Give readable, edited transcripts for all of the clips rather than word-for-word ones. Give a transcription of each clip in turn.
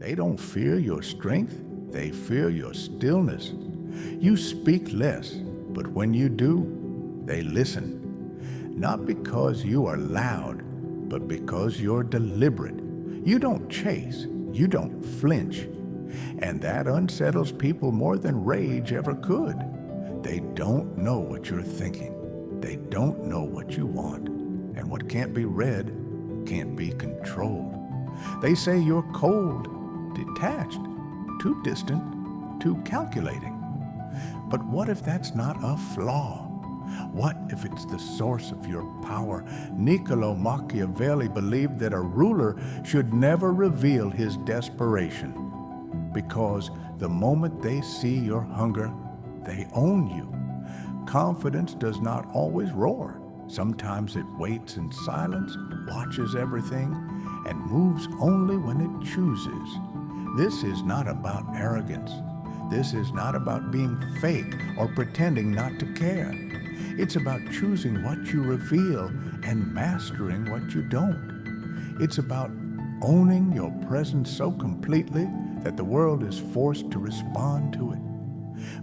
They don't fear your strength, they fear your stillness. You speak less, but when you do, they listen. Not because you are loud, but because you're deliberate. You don't chase, you don't flinch. And that unsettles people more than rage ever could. They don't know what you're thinking. They don't know what you want. And what can't be read can't be controlled. They say you're cold, detached, too distant, too calculating. But what if that's not a flaw? What if it's the source of your power? Niccolo Machiavelli believed that a ruler should never reveal his desperation, because the moment they see your hunger, they own you. Confidence does not always roar. Sometimes it waits in silence, watches everything, and moves only when it chooses. This is not about arrogance. This is not about being fake or pretending not to care. It's about choosing what you reveal and mastering what you don't. It's about owning your presence so completely that the world is forced to respond to it.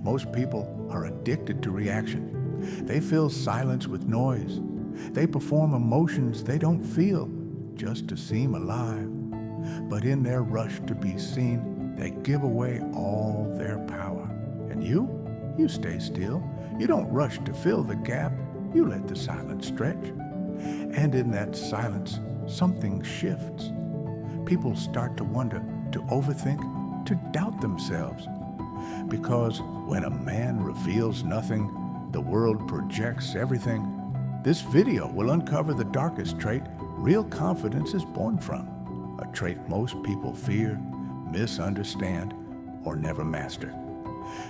Most people are addicted to reaction. They fill silence with noise. They perform emotions they don't feel just to seem alive. But in their rush to be seen, they give away all their power. And you stay still. You don't rush to fill the gap. You let the silence stretch. And in that silence, something shifts. People start to wonder, to overthink, to doubt themselves. Because when a man reveals nothing, the world projects everything. This video will uncover the darkest trait real confidence is born from, a trait most people fear, misunderstand, or never master.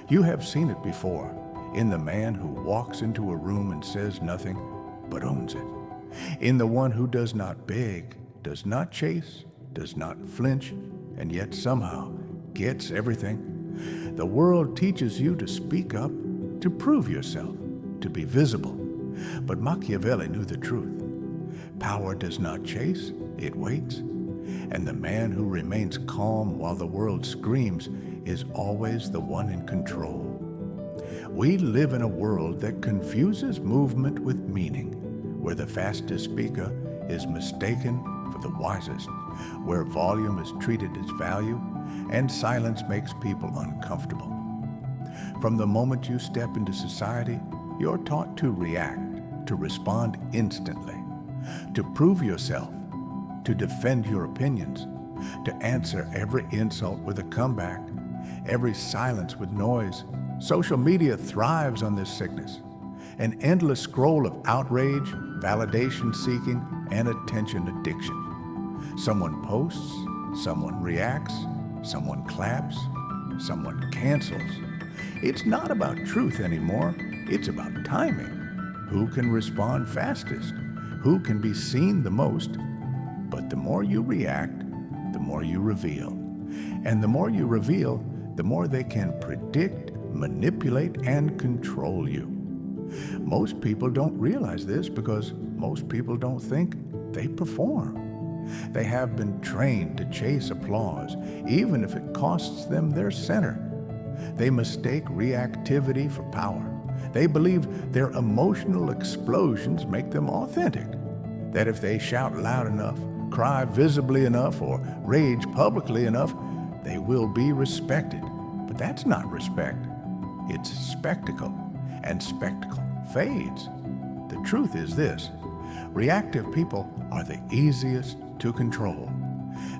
You have seen it before, in the man who walks into a room and says nothing, but owns it. In the one who does not beg, does not chase, does not flinch, and yet somehow gets everything. The world teaches you to speak up, to prove yourself, to be visible. But Machiavelli knew the truth. Power does not chase, it waits. And the man who remains calm while the world screams is always the one in control. We live in a world that confuses movement with meaning, where the fastest speaker is mistaken for the wisest, where volume is treated as value, and silence makes people uncomfortable. From the moment you step into society, you're taught to react, to respond instantly, to prove yourself, to defend your opinions, to answer every insult with a comeback, every silence with noise. Social media thrives on this sickness, an endless scroll of outrage, validation seeking, and attention addiction. Someone posts, someone reacts, someone claps, someone cancels. It's not about truth anymore, it's about timing. Who can respond fastest? Who can be seen the most? But the more you react, the more you reveal. And the more you reveal, the more they can predict, manipulate, and control you. Most people don't realize this because most people don't think they perform. They have been trained to chase applause, even if it costs them their center. They mistake reactivity for power. They believe their emotional explosions make them authentic. That if they shout loud enough, cry visibly enough, or rage publicly enough, they will be respected. But that's not respect. It's spectacle, and spectacle fades. The truth is this: reactive people are the easiest to control.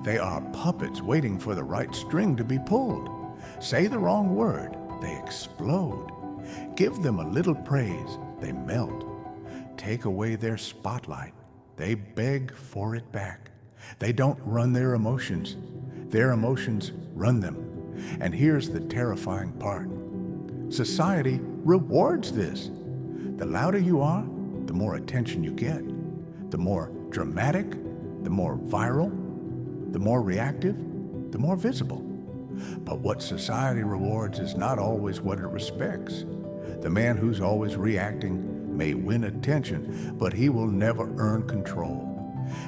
They are puppets waiting for the right string to be pulled. Say the wrong word, they explode. Give them a little praise, they melt. Take away their spotlight, they beg for it back. They don't run their emotions run them. And here's the terrifying part. Society rewards this. The louder you are, the more attention you get. The more dramatic, the more viral, the more reactive, the more visible. But what society rewards is not always what it respects. The man who's always reacting may win attention, but he will never earn control.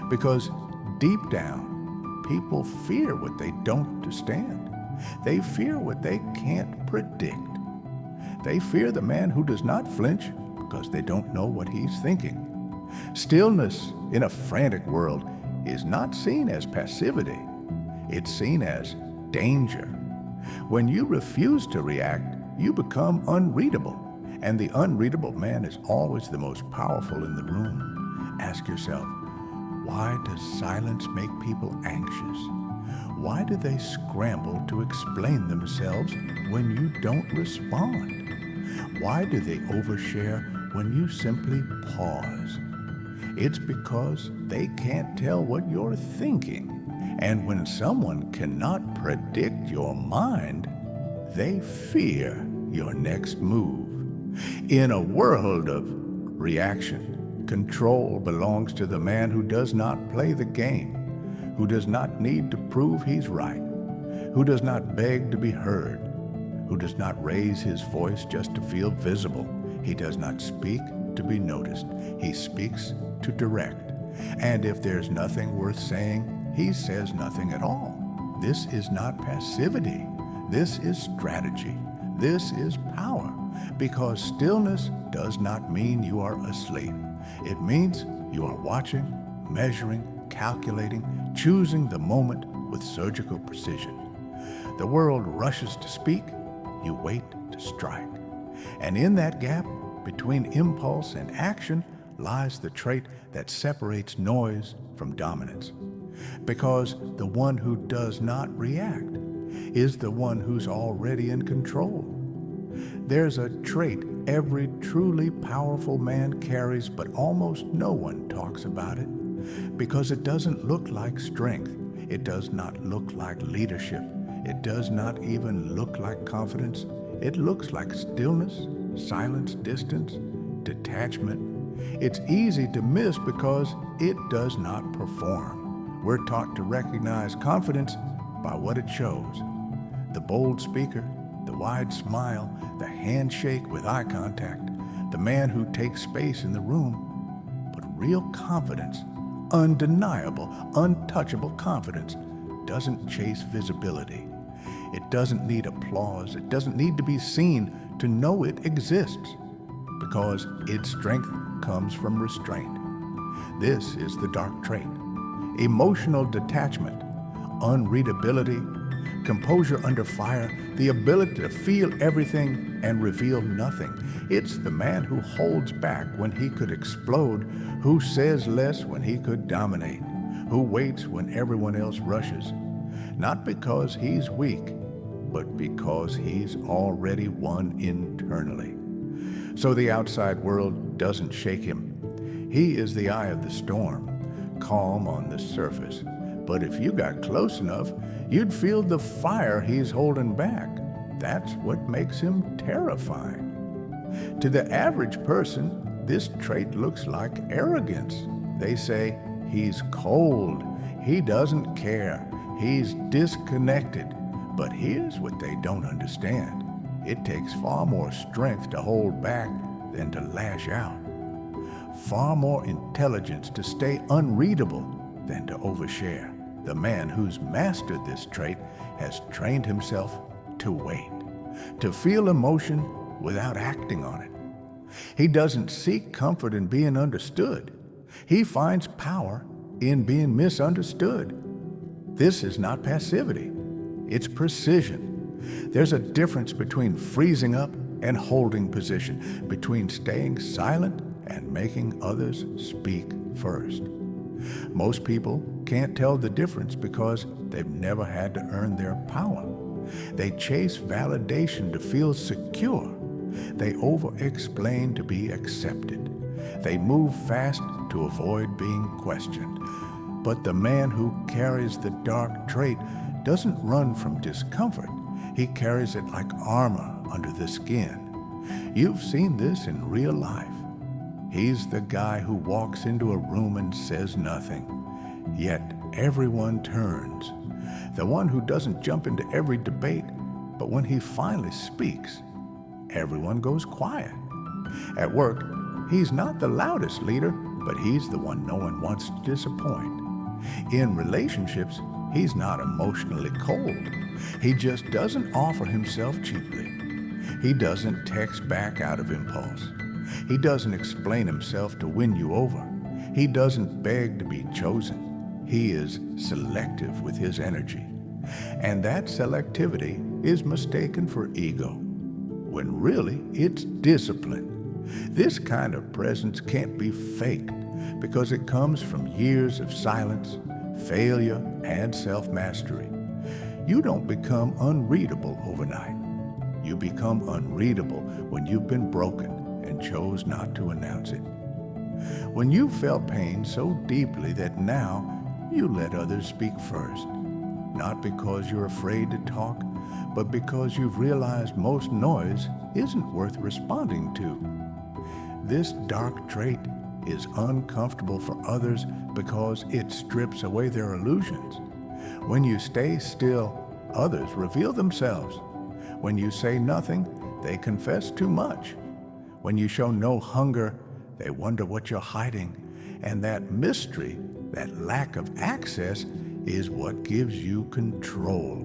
Because deep down, people fear what they don't understand. They fear what they can't predict. They fear the man who does not flinch because they don't know what he's thinking. Stillness in a frantic world is not seen as passivity. It's seen as danger. When you refuse to react, you become unreadable, and the unreadable man is always the most powerful in the room. Ask yourself, why does silence make people anxious? Why do they scramble to explain themselves when you don't respond? Why do they overshare when you simply pause? It's because they can't tell what you're thinking. And when someone cannot predict your mind, they fear your next move. In a world of reaction, control belongs to the man who does not play the game, who does not need to prove he's right, who does not beg to be heard, who does not raise his voice just to feel visible. He does not speak to be noticed. He speaks to direct. And if there's nothing worth saying, he says nothing at all. This is not passivity. This is strategy. This is power. Because stillness does not mean you are asleep. It means you are watching, measuring, calculating, choosing the moment with surgical precision. The world rushes to speak. You wait to strike. And in that gap between impulse and action lies the trait that separates noise from dominance. Because the one who does not react is the one who's already in control. There's a trait every truly powerful man carries, but almost no one talks about it, because it doesn't look like strength. It does not look like leadership. It does not even look like confidence. It looks like stillness, silence, distance, detachment. It's easy to miss because it does not perform. We're taught to recognize confidence by what it shows. The bold speaker, the wide smile, the handshake with eye contact, the man who takes space in the room. But real confidence, undeniable, untouchable confidence, doesn't chase visibility. It doesn't need applause. It doesn't need to be seen to know it exists, because its strength comes from restraint. This is the dark trait. Emotional detachment, unreadability, composure under fire, the ability to feel everything and reveal nothing. It's the man who holds back when he could explode, who says less when he could dominate, who waits when everyone else rushes. Not because he's weak, but because he's already won internally. So the outside world doesn't shake him. He is the eye of the storm, calm on the surface. But if you got close enough, you'd feel the fire he's holding back. That's what makes him terrifying. To the average person, this trait looks like arrogance. They say, he's cold, he doesn't care, he's disconnected. But here's what they don't understand. It takes far more strength to hold back than to lash out. Far more intelligence to stay unreadable than to overshare. The man who's mastered this trait has trained himself to wait, to feel emotion without acting on it. He doesn't seek comfort in being understood. He finds power in being misunderstood. This is not passivity. It's precision. There's a difference between freezing up and holding position, between staying silent and making others speak first. Most people can't tell the difference because they've never had to earn their power. They chase validation to feel secure. They over-explain to be accepted. They move fast to avoid being questioned. But the man who carries the dark trait doesn't run from discomfort. He carries it like armor under the skin. You've seen this in real life. He's the guy who walks into a room and says nothing, yet everyone turns. The one who doesn't jump into every debate, but when he finally speaks, everyone goes quiet. At work, he's not the loudest leader, but he's the one no one wants to disappoint. In relationships, He's not emotionally cold. He just doesn't offer himself cheaply. He doesn't text back out of impulse. He doesn't explain himself to win you over. He doesn't beg to be chosen. He is selective with his energy. And that selectivity is mistaken for ego, when really it's discipline. This kind of presence can't be faked because it comes from years of silence, failure, and self-mastery. You don't become unreadable overnight. You become unreadable when you've been broken and chose not to announce it. When you felt pain so deeply that now you let others speak first, not because you're afraid to talk, but because you've realized most noise isn't worth responding to. This dark trait is uncomfortable for others because it strips away their illusions. When you stay still, others reveal themselves. When you say nothing, they confess too much. When you show no hunger, they wonder what you're hiding. And that mystery, that lack of access, is what gives you control.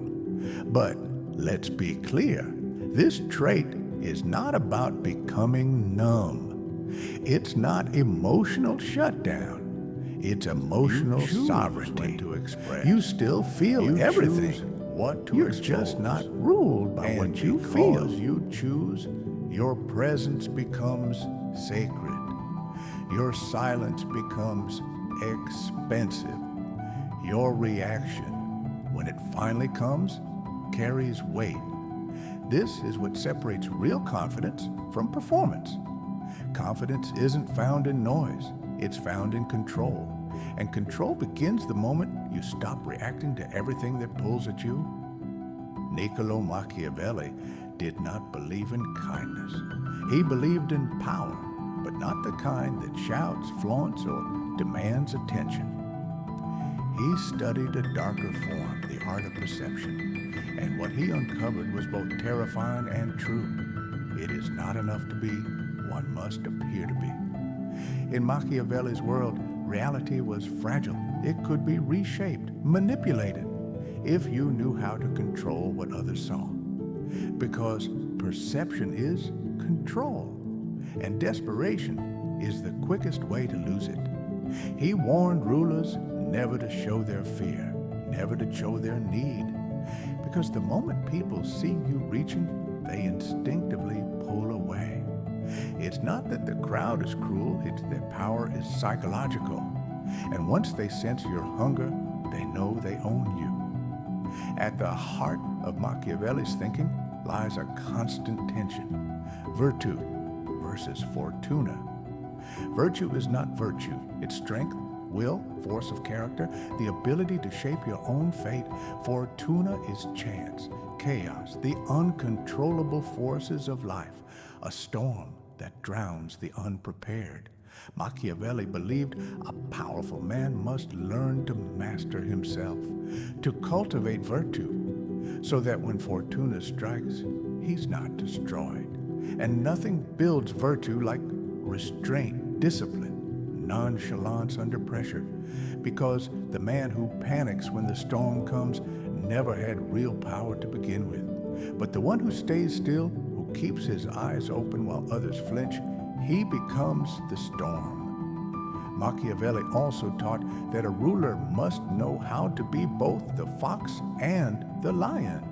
But let's be clear, this trait is not about becoming numb. It's not emotional shutdown. It's emotional sovereignty. To express. You still feel everything. What to You're expose. Just not ruled by what you feel. You choose, your presence becomes sacred. Your silence becomes expensive. Your reaction, when it finally comes, carries weight. This is what separates real confidence from performance. Confidence isn't found in noise, it's found in control. And control begins the moment you stop reacting to everything that pulls at you. Niccolo Machiavelli did not believe in kindness. He believed in power, but not the kind that shouts, flaunts, or demands attention. He studied a darker form, the art of perception, and what he uncovered was both terrifying and true. It is not enough to be, one must appear to be. In Machiavelli's world, reality was fragile. It could be reshaped, manipulated, if you knew how to control what others saw. Because perception is control, and desperation is the quickest way to lose it. He warned rulers never to show their fear, never to show their need, because the moment people see you reaching, they instinctively pull away. It's not that the crowd is cruel, it's that power is psychological. And once they sense your hunger, they know they own you. At the heart of Machiavelli's thinking lies a constant tension. Virtue versus fortuna. Virtue is not virtue. It's strength, will, force of character, the ability to shape your own fate. Fortuna is chance, chaos, the uncontrollable forces of life, a storm that drowns the unprepared. Machiavelli believed a powerful man must learn to master himself, to cultivate virtue, so that when fortuna strikes, he's not destroyed. And nothing builds virtue like restraint, discipline, nonchalance under pressure, because the man who panics when the storm comes never had real power to begin with. But the one who stays still, who keeps his eyes open while others flinch, he becomes the storm. Machiavelli also taught that a ruler must know how to be both the fox and the lion.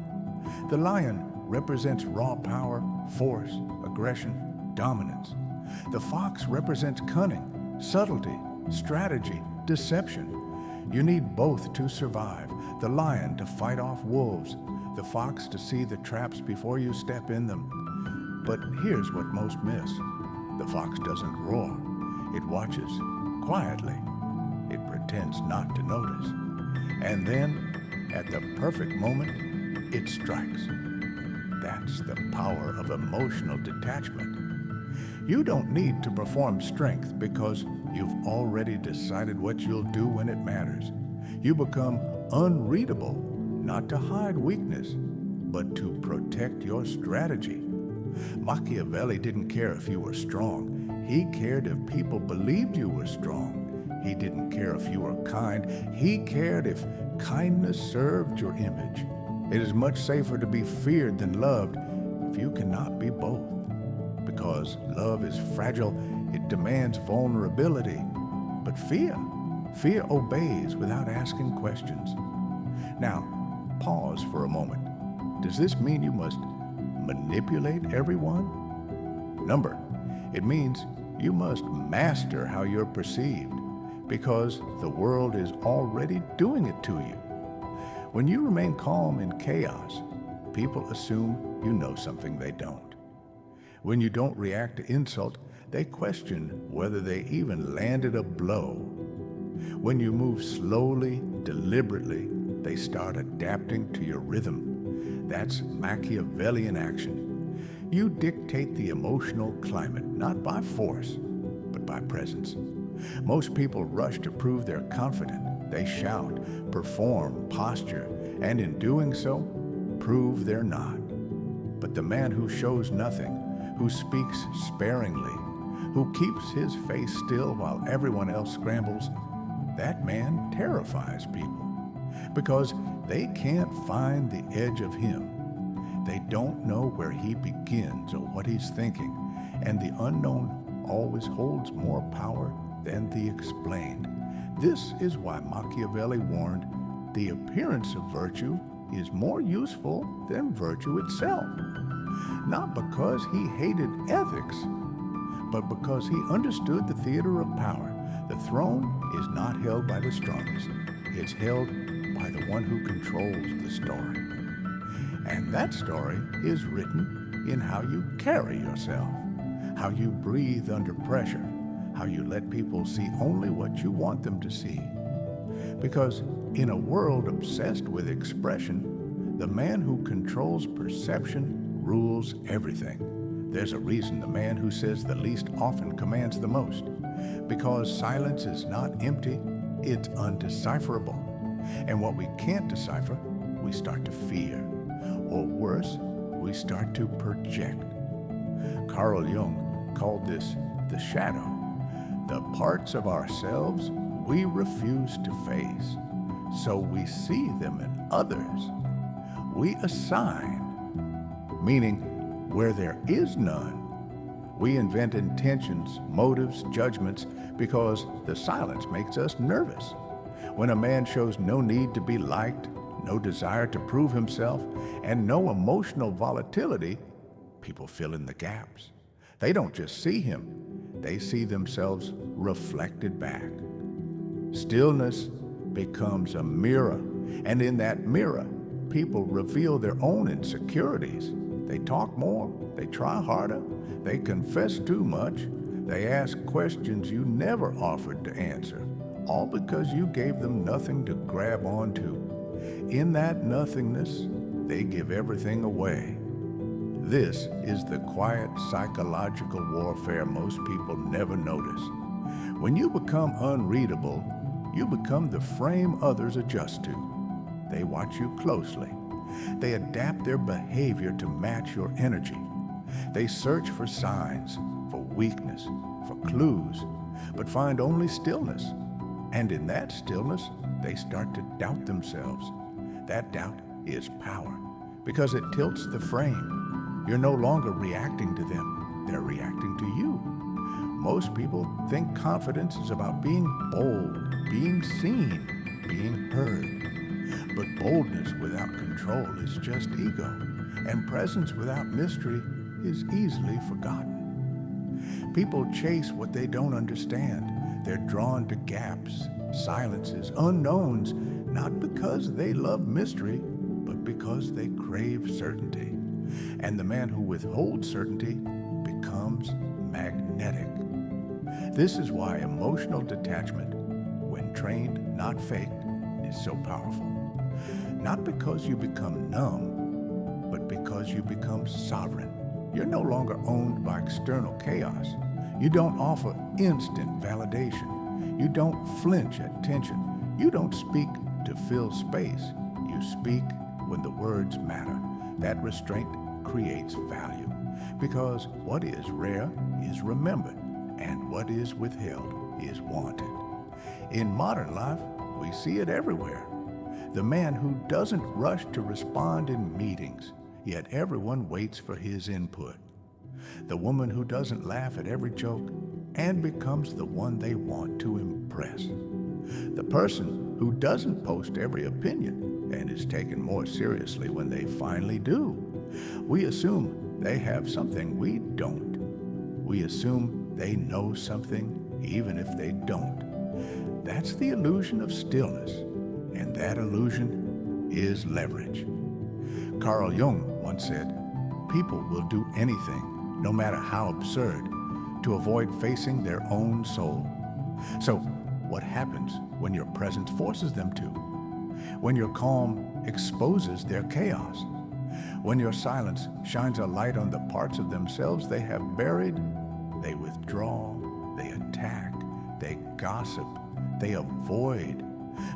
The lion represents raw power, force, aggression, dominance. The fox represents cunning, subtlety, strategy, deception. You need both to survive. The lion to fight off wolves, the fox to see the traps before you step in them. But here's what most miss. The fox doesn't roar. It watches quietly. It pretends not to notice. And then, at the perfect moment, it strikes. That's the power of emotional detachment. You don't need to perform strength because you've already decided what you'll do when it matters. You become unreadable, not to hide weakness, but to protect your strategy. Machiavelli didn't care if you were strong. He cared if people believed you were strong. He didn't care if you were kind. He cared if kindness served your image. It is much safer to be feared than loved if you cannot be both. Because love is fragile, it demands vulnerability. But fear obeys without asking questions. Now, pause for a moment. Does this mean you must manipulate everyone? Number, it means you must master how you're perceived, because the world is already doing it to you. When you remain calm in chaos, people assume you know something they don't. When you don't react to insult, they question whether they even landed a blow. When you move slowly, deliberately, they start adapting to your rhythm. That's Machiavellian action. You dictate the emotional climate, not by force, but by presence. Most people rush to prove they're confident. They shout, perform, posture, and in doing so, prove they're not. But the man who shows nothing, who speaks sparingly, who keeps his face still while everyone else scrambles, that man terrifies people because they can't find the edge of him. They don't know where he begins or what he's thinking, and the unknown always holds more power than the explained. This is why Machiavelli warned, the appearance of virtue is more useful than virtue itself. Not because he hated ethics, but because he understood the theater of power. The throne is not held by the strongest. It's held by the one who controls the story. And that story is written in how you carry yourself, how you breathe under pressure, how you let people see only what you want them to see. Because in a world obsessed with expression, the man who controls perception rules everything. There's a reason the man who says the least often commands the most. Because silence is not empty, it's undecipherable. And what we can't decipher, we start to fear. Or worse, we start to project. Carl Jung called this the shadow, the parts of ourselves we refuse to face, so we see them in others. We assign, meaning where there is none. We invent intentions, motives, judgments, because the silence makes us nervous. When a man shows no need to be liked, no desire to prove himself, and no emotional volatility, people fill in the gaps. They don't just see him, they see themselves reflected back. Stillness becomes a mirror, and in that mirror, people reveal their own insecurities. They talk more, they try harder, they confess too much, they ask questions you never offered to answer, all because you gave them nothing to grab onto. In that nothingness, they give everything away. This is the quiet psychological warfare most people never notice. When you become unreadable, you become the frame others adjust to. They watch you closely. They adapt their behavior to match your energy. They search for signs, for weakness, for clues, but find only stillness. And in that stillness, they start to doubt themselves. That doubt is power, because it tilts the frame. You're no longer reacting to them, they're reacting to you. Most people think confidence is about being bold, being seen, being heard. But boldness without control is just ego, and presence without mystery is easily forgotten. People chase what they don't understand. They're drawn to gaps, silences, unknowns, not because they love mystery, but because they crave certainty. And the man who withholds certainty becomes magnetic. This is why emotional detachment, when trained, not faked, is so powerful. Not because you become numb, but because you become sovereign. You're no longer owned by external chaos. You don't offer instant validation. You don't flinch at tension. You don't speak to fill space. You speak when the words matter. That restraint creates value, because what is rare is remembered, and what is withheld is wanted. In modern life, we see it everywhere. The man who doesn't rush to respond in meetings, yet everyone waits for his input. The woman who doesn't laugh at every joke and becomes the one they want to impress. The person who doesn't post every opinion and is taken more seriously when they finally do. We assume they have something we don't. We assume they know something even if they don't. That's the illusion of stillness, and that illusion is leverage. Carl Jung once said, "People will do anything, no matter how absurd, to avoid facing their own soul." So, what happens when your presence forces them to? When your calm exposes their chaos? When your silence shines a light on the parts of themselves they have buried? They withdraw, they attack, they gossip, they avoid.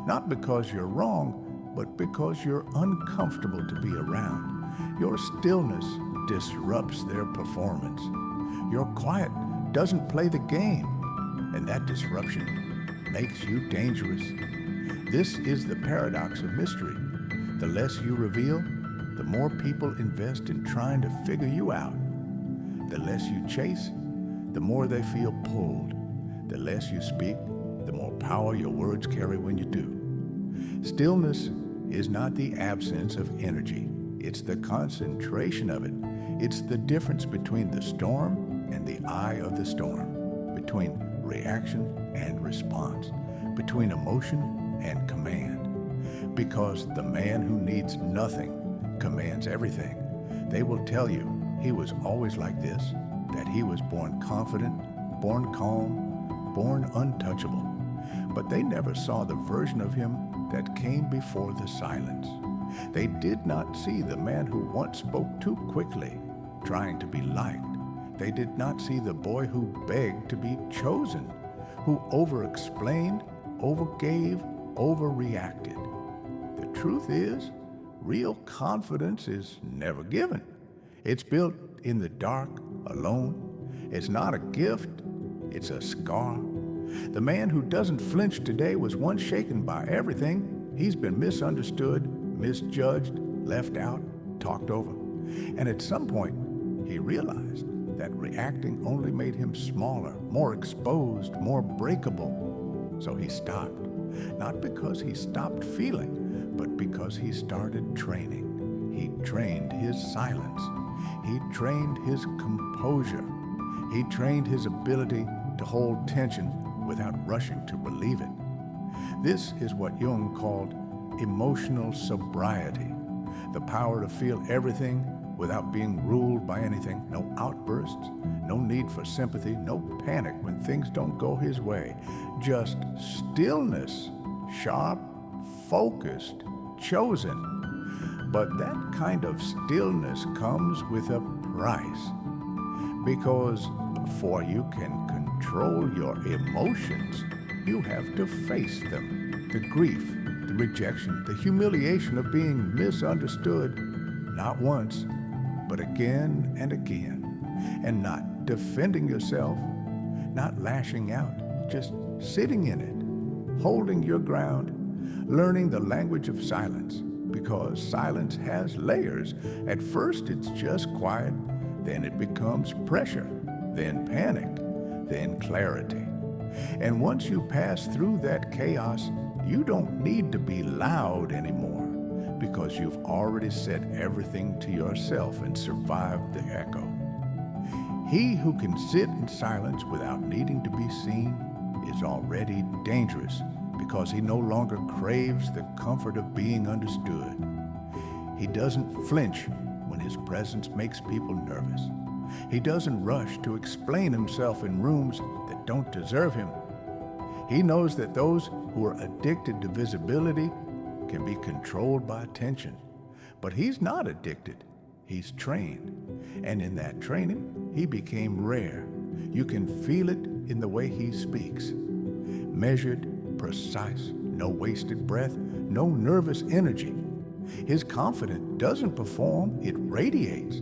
Not because you're wrong, but because you're uncomfortable to be around. Your stillness disrupts their performance. Your quiet doesn't play the game, and that disruption makes you dangerous. This is the paradox of mystery. The less you reveal, the more people invest in trying to figure you out. The less you chase, the more they feel pulled. The less you speak, the more power your words carry when you do. Stillness is not the absence of energy. It's the concentration of it. It's the difference between the storm and the eye of the storm, between reaction and response, between emotion and command. Because the man who needs nothing commands everything. They will tell you he was always like this, that he was born confident, born calm, born untouchable. But they never saw the version of him that came before the silence. They did not see the man who once spoke too quickly, trying to be liked. They did not see the boy who begged to be chosen, who over-explained, overgave, overreacted. The truth is, real confidence is never given. It's built in the dark, alone. It's not a gift, it's a scar. The man who doesn't flinch today was once shaken by everything. He's been misunderstood, misjudged, left out, talked over. And at some point, he realized that reacting only made him smaller, more exposed, more breakable. So he stopped. Not because he stopped feeling, but because he started training. He trained his silence. He trained his composure. He trained his ability to hold tension without rushing to relieve it. This is what Jung called emotional sobriety, the power to feel everything without being ruled by anything, no outbursts, no need for sympathy, no panic when things don't go his way, just stillness, sharp, focused, chosen. But that kind of stillness comes with a price, because before you can control your emotions, you have to face them. The grief, the rejection, the humiliation of being misunderstood, not once, but again and again. And not defending yourself, not lashing out, just sitting in it, holding your ground, learning the language of silence, because silence has layers. At first it's just quiet, then it becomes pressure, then panic, then clarity. And once you pass through that chaos, you don't need to be loud anymore, because you've already said everything to yourself and survived the echo. He who can sit in silence without needing to be seen is already dangerous, because he no longer craves the comfort of being understood. He doesn't flinch when his presence makes people nervous. He doesn't rush to explain himself in rooms that don't deserve him. He knows that those who are addicted to visibility can be controlled by attention. But he's not addicted. He's trained. And in that training, he became rare. You can feel it in the way he speaks. Measured, precise, no wasted breath, no nervous energy. His confidence doesn't perform, it radiates.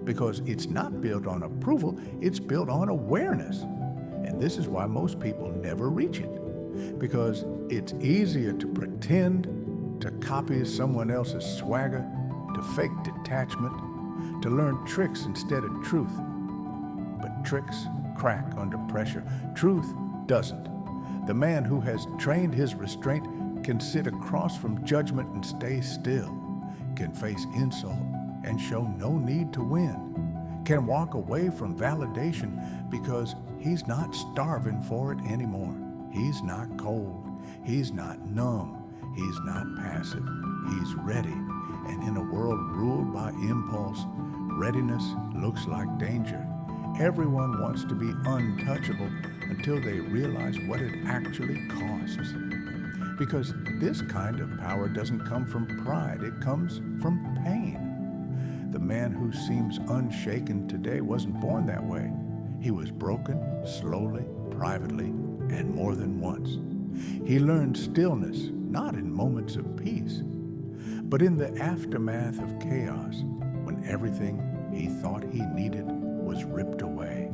Because it's not built on approval, it's built on awareness. And this is why most people never reach it. Because it's easier to pretend, to copy someone else's swagger, to fake detachment, to learn tricks instead of truth. But tricks crack under pressure. Truth doesn't. The man who has trained his restraint can sit across from judgment and stay still, can face insult and show no need to win, can walk away from validation because he's not starving for it anymore. He's not cold. He's not numb. He's not passive. He's ready. And in a world ruled by impulse, readiness looks like danger. Everyone wants to be untouchable until they realize what it actually costs. Because this kind of power doesn't come from pride, it comes from pain. The man who seems unshaken today wasn't born that way. He was broken slowly, privately, and more than once. He learned stillness, not in moments of peace, but in the aftermath of chaos, when everything he thought he needed was ripped away,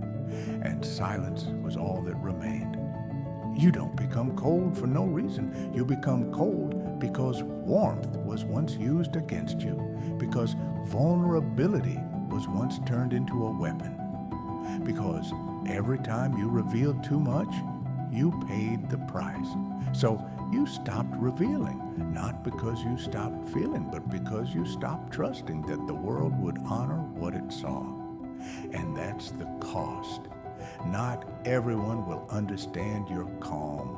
and silence was all that remained. You don't become cold for no reason. You become cold because warmth was once used against you, because vulnerability was once turned into a weapon, because every time you revealed too much, you paid the price. So you stopped revealing, not because you stopped feeling, but because you stopped trusting that the world would honor what it saw. And that's the cost. Not everyone will understand your calm.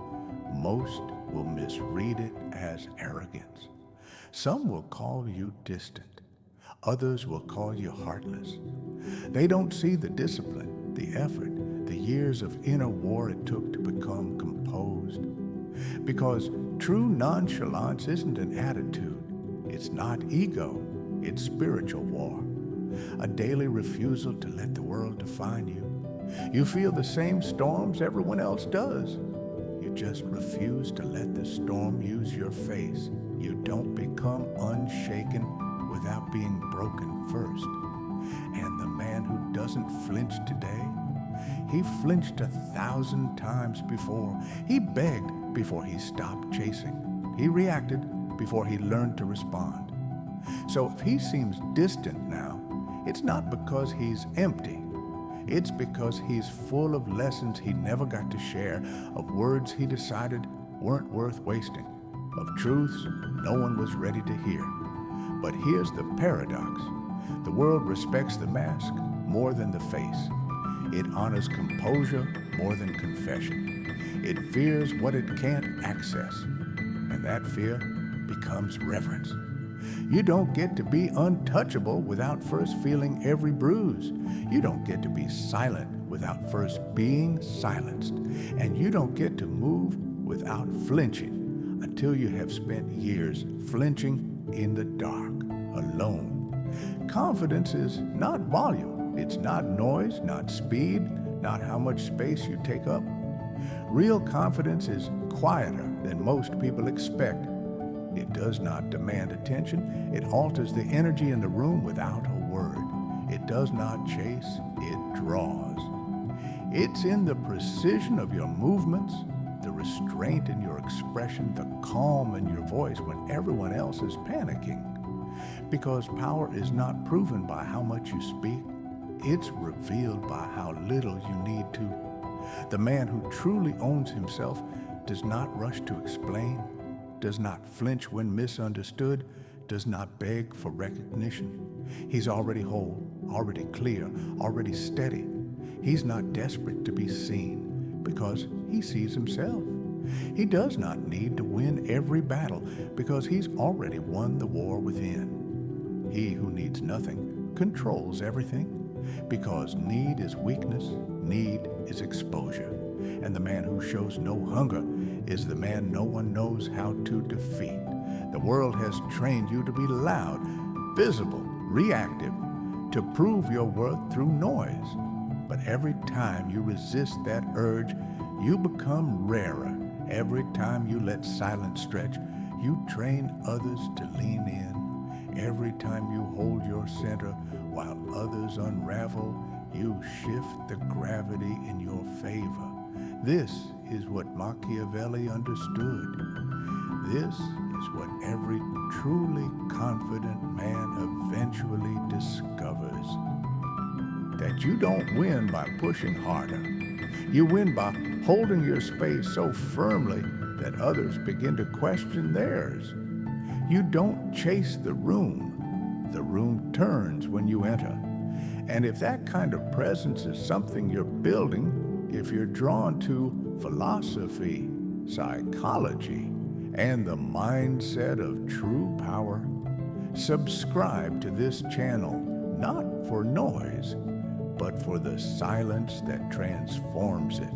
Most will misread it as arrogance. Some will call you distant. Others will call you heartless. They don't see the discipline, the effort, the years of inner war it took to become composed. Because true nonchalance isn't an attitude. It's not ego. It's spiritual war. A daily refusal to let the world define you. You feel the same storms everyone else does. You just refuse to let the storm use your face. You don't become unshaken without being broken first. And the man who doesn't flinch today, he flinched 1,000 times before. He begged before he stopped chasing. He reacted before he learned to respond. So if he seems distant now, it's not because he's empty. It's because he's full of lessons he never got to share, of words he decided weren't worth wasting, of truths no one was ready to hear. But here's the paradox. The world respects the mask more than the face. It honors composure more than confession. It fears what it can't access, and that fear becomes reverence. You don't get to be untouchable without first feeling every bruise. You don't get to be silent without first being silenced. And you don't get to move without flinching until you have spent years flinching in the dark, alone. Confidence is not volume. It's not noise, not speed, not how much space you take up. Real confidence is quieter than most people expect. It does not demand attention. It alters the energy in the room without a word. It does not chase, it draws. It's in the precision of your movements, the restraint in your expression, the calm in your voice when everyone else is panicking. Because power is not proven by how much you speak. It's revealed by how little you need to. The man who truly owns himself does not rush to explain, does not flinch when misunderstood, does not beg for recognition. He's already whole, already clear, already steady. He's not desperate to be seen because he sees himself. He does not need to win every battle because he's already won the war within. He who needs nothing controls everything because need is weakness, need is exposure. And the man who shows no hunger is the man no one knows how to defeat. The world has trained you to be loud, visible, reactive, to prove your worth through noise. But every time you resist that urge, you become rarer. Every time you let silence stretch, you train others to lean in. Every time you hold your center while others unravel, you shift the gravity in your favor. This is what Machiavelli understood. This is what every truly confident man eventually discovers. That you don't win by pushing harder. You win by holding your space so firmly that others begin to question theirs. You don't chase the room turns when you enter. And if that kind of presence is something you're building, if you're drawn to philosophy, psychology, and the mindset of true power, subscribe to this channel, not for noise, but for the silence that transforms it.